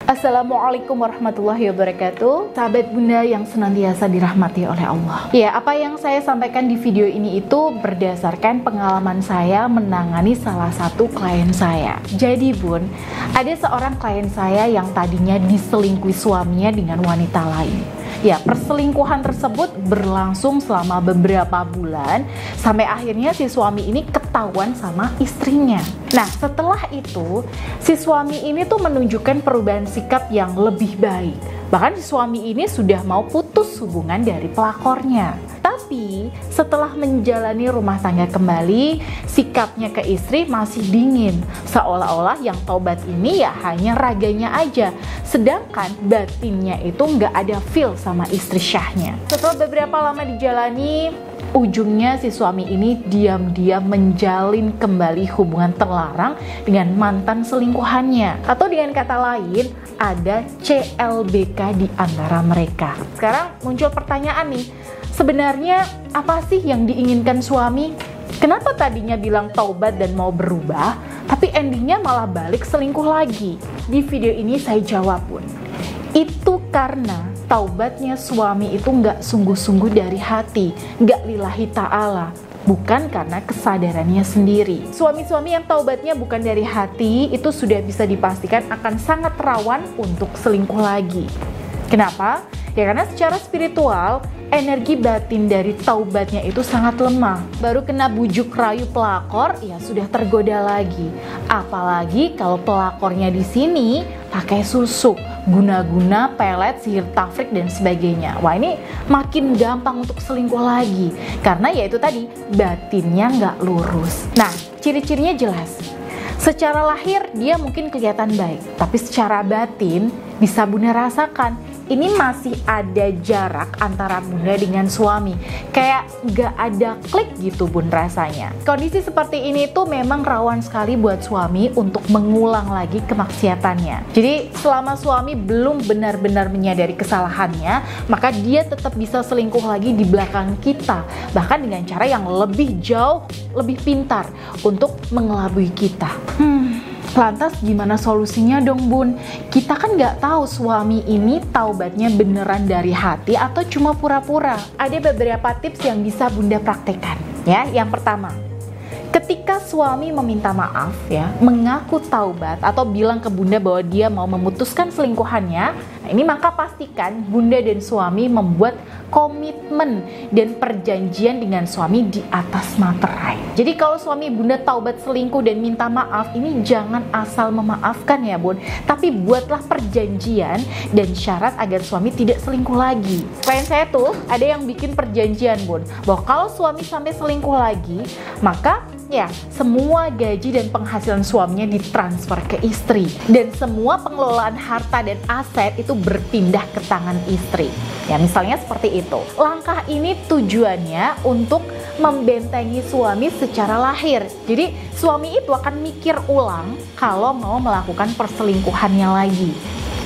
Assalamualaikum warahmatullahi wabarakatuh. Sahabat Bunda yang senantiasa dirahmati oleh Allah. Ya, apa yang saya sampaikan di video ini itu berdasarkan pengalaman saya menangani salah satu klien saya. Jadi Bun, ada seorang klien saya yang tadinya diselingkuhi suaminya dengan wanita lain. Ya, perselingkuhan tersebut berlangsung selama beberapa bulan sampai akhirnya si suami ini ketahuan sama istrinya. Nah, setelah itu si suami ini tuh menunjukkan perubahan sikap yang lebih baik. Bahkan si suami ini sudah mau putus hubungan dari pelakornya. Tapi setelah menjalani rumah tangga kembali, sikapnya ke istri masih dingin. Seolah-olah yang taubat ini ya hanya raganya aja. Sedangkan batinnya itu nggak ada feel sama istri syahnya. Setelah beberapa lama dijalani, ujungnya si suami ini diam-diam menjalin kembali hubungan terlarang dengan mantan selingkuhannya. Atau dengan kata lain, ada CLBK di antara mereka. Sekarang muncul pertanyaan nih, sebenarnya apa sih yang diinginkan suami? Kenapa tadinya bilang taubat dan mau berubah, tapi endingnya malah balik selingkuh lagi? Di video ini saya jawab Bun, itu karena taubatnya suami itu nggak sungguh-sungguh dari hati, nggak lillahi ta'ala, bukan karena kesadarannya sendiri. Suami-suami yang taubatnya bukan dari hati itu sudah bisa dipastikan akan sangat rawan untuk selingkuh lagi. Kenapa? Ya karena secara spiritual, energi batin dari taubatnya itu sangat lemah. Baru kena bujuk rayu pelakor, ya sudah tergoda lagi. Apalagi kalau pelakornya di sini pakai susuk, guna-guna, pelet, sihir tafrik dan sebagainya. Wah, ini makin gampang untuk selingkuh lagi. Karena ya itu tadi, batinnya nggak lurus. Nah, ciri-cirinya jelas. Secara lahir dia mungkin kelihatan baik, tapi secara batin bisa Bunda rasakan ini masih ada jarak antara Bunda dengan suami. Kayak nggak ada klik gitu Bun rasanya. Kondisi seperti ini tuh memang rawan sekali buat suami untuk mengulang lagi kemaksiatannya. Jadi selama suami belum benar-benar menyadari kesalahannya, maka dia tetap bisa selingkuh lagi di belakang kita. Bahkan dengan cara yang lebih jauh, lebih pintar untuk mengelabui kita. Lantas gimana solusinya dong Bun? Kita kan nggak tahu suami ini taubatnya beneran dari hati atau cuma pura-pura. Ada beberapa tips yang bisa Bunda praktekkan. Ya, yang pertama, ketika suami meminta maaf ya, mengaku taubat atau bilang ke Bunda bahwa dia mau memutuskan selingkuhannya, nah ini maka pastikan Bunda dan suami membuat komitmen dan perjanjian dengan suami di atas materai. Jadi kalau suami Bunda taubat selingkuh dan minta maaf, ini jangan asal memaafkan ya Bun, tapi buatlah perjanjian dan syarat agar suami tidak selingkuh lagi. Klien saya tuh ada yang bikin perjanjian Bun, bahwa kalau suami sampai selingkuh lagi, maka ya, semua gaji dan penghasilan suaminya ditransfer ke istri. Dan semua pengelolaan harta dan aset itu berpindah ke tangan istri. Ya, misalnya seperti itu. Langkah ini tujuannya untuk membentengi suami secara lahir. Jadi, suami itu akan mikir ulang kalau mau melakukan perselingkuhannya lagi.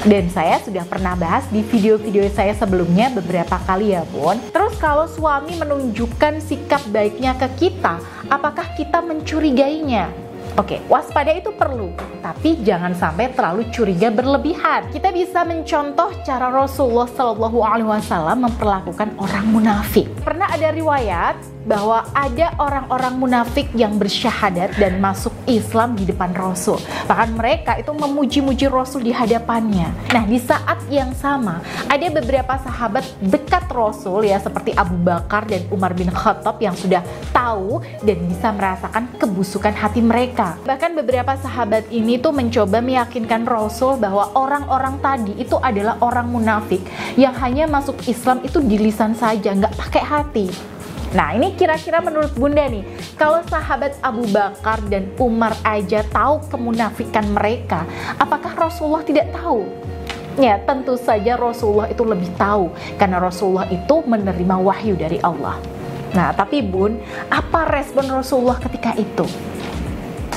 Dan saya sudah pernah bahas di video-video saya sebelumnya beberapa kali ya Bun. Terus kalau suami menunjukkan sikap baiknya ke kita, apakah kita mencurigainya? Oke, waspada itu perlu, tapi jangan sampai terlalu curiga berlebihan. Kita bisa mencontoh cara Rasulullah SAW memperlakukan orang munafik. Pernah ada riwayat bahwa ada orang-orang munafik yang bersyahadat dan masuk Islam di depan Rasul. Bahkan mereka itu memuji-muji Rasul di hadapannya. Nah, di saat yang sama ada beberapa sahabat dekat Rasul ya, seperti Abu Bakar dan Umar bin Khattab yang sudah tahu dan bisa merasakan kebusukan hati mereka. Bahkan beberapa sahabat ini tuh mencoba meyakinkan Rasul bahwa orang-orang tadi itu adalah orang munafik yang hanya masuk Islam itu di lisan saja, nggak pakai hati. Nah, ini kira-kira menurut Bunda nih, kalau sahabat Abu Bakar dan Umar aja tahu kemunafikan mereka, apakah Rasulullah tidak tahu? Ya, tentu saja Rasulullah itu lebih tahu, karena Rasulullah itu menerima wahyu dari Allah. Nah, tapi Bun, apa respon Rasulullah ketika itu?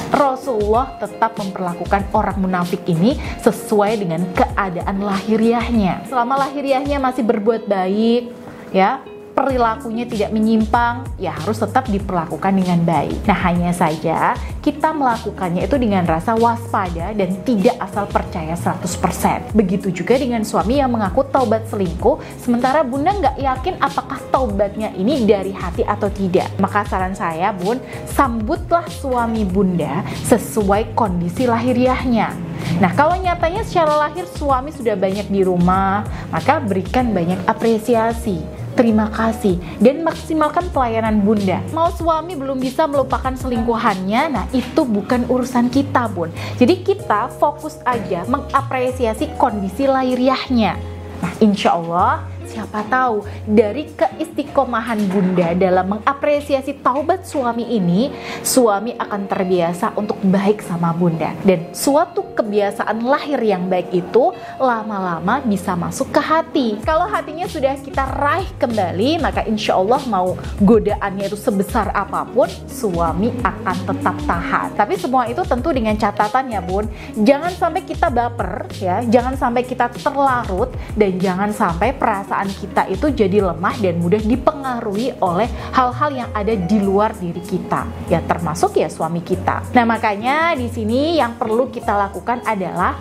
Rasulullah tetap memperlakukan orang munafik ini sesuai dengan keadaan lahiriahnya. Selama lahiriahnya masih berbuat baik, ya, perilakunya tidak menyimpang, ya harus tetap diperlakukan dengan baik. Nah, hanya saja kita melakukannya itu dengan rasa waspada dan tidak asal percaya 100%. Begitu juga dengan suami yang mengaku taubat selingkuh, sementara Bunda nggak yakin apakah taubatnya ini dari hati atau tidak. Maka saran saya, Bun, sambutlah suami Bunda sesuai kondisi lahiriahnya. Nah, kalau nyatanya secara lahir suami sudah banyak di rumah, maka berikan banyak apresiasi, terima kasih, dan maksimalkan pelayanan Bunda. Mau suami belum bisa melupakan selingkuhannya, nah itu bukan urusan kita, Bun. Jadi kita fokus aja mengapresiasi kondisi lahiriahnya. Nah, insya Allah siapa tahu dari keistiqomahan Bunda dalam mengapresiasi taubat suami ini, suami akan terbiasa untuk baik sama Bunda. Dan suatu kebiasaan lahir yang baik itu lama-lama bisa masuk ke hati. Kalau hatinya sudah kita raih kembali, maka insya Allah mau godaannya itu sebesar apapun, suami akan tetap tahan. Tapi semua itu tentu dengan catatan ya, Bun. Jangan sampai kita baper ya, jangan sampai kita terlarut, dan jangan sampai perasaan kita itu jadi lemah dan mudah dipengaruhi oleh hal-hal yang ada di luar diri kita, ya termasuk ya suami kita. Nah, makanya di sini yang perlu kita lakukan adalah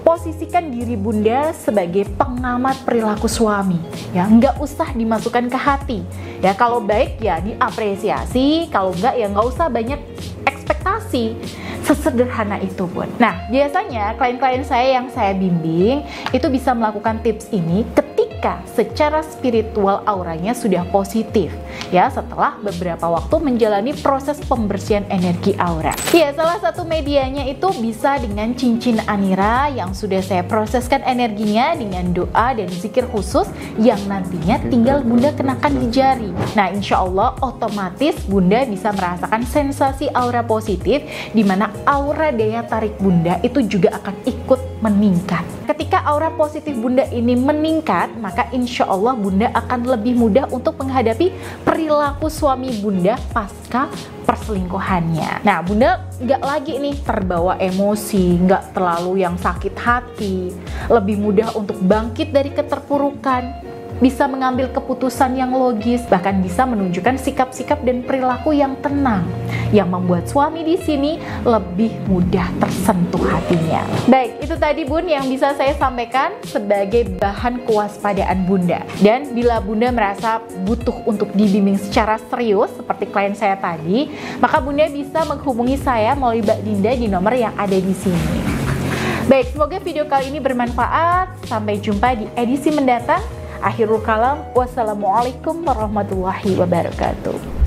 posisikan diri Bunda sebagai pengamat perilaku suami, ya nggak usah dimasukkan ke hati. Ya kalau baik ya diapresiasi, kalau enggak ya nggak usah banyak ekspektasi. Sesederhana itu, Bun. Nah, biasanya klien-klien saya yang saya bimbing itu bisa melakukan tips ini ketika secara spiritual auranya sudah positif, ya setelah beberapa waktu menjalani proses pembersihan energi aura. Ya, salah satu medianya itu bisa dengan cincin Anira yang sudah saya proseskan energinya dengan doa dan zikir khusus yang nantinya tinggal Bunda kenakan di jari. Nah, insya Allah otomatis Bunda bisa merasakan sensasi aura positif, di mana aura daya tarik Bunda itu juga akan ikut meningkat. Ketika aura positif Bunda ini meningkat, maka insya Allah Bunda akan lebih mudah untuk menghadapi perilaku suami Bunda pasca perselingkuhannya. Nah, Bunda nggak lagi nih terbawa emosi, nggak terlalu yang sakit hati, lebih mudah untuk bangkit dari keterpurukan, bisa mengambil keputusan yang logis, bahkan bisa menunjukkan sikap-sikap dan perilaku yang tenang, yang membuat suami di sini lebih mudah tersentuh hatinya. Baik, itu tadi Bun yang bisa saya sampaikan sebagai bahan kewaspadaan Bunda. Dan bila Bunda merasa butuh untuk dibimbing secara serius seperti klien saya tadi, maka Bunda bisa menghubungi saya melalui Mbak Dinda di nomor yang ada di sini. Baik, semoga video kali ini bermanfaat. Sampai jumpa di edisi mendatang. Akhirul kalam, wassalamualaikum warahmatullahi wabarakatuh.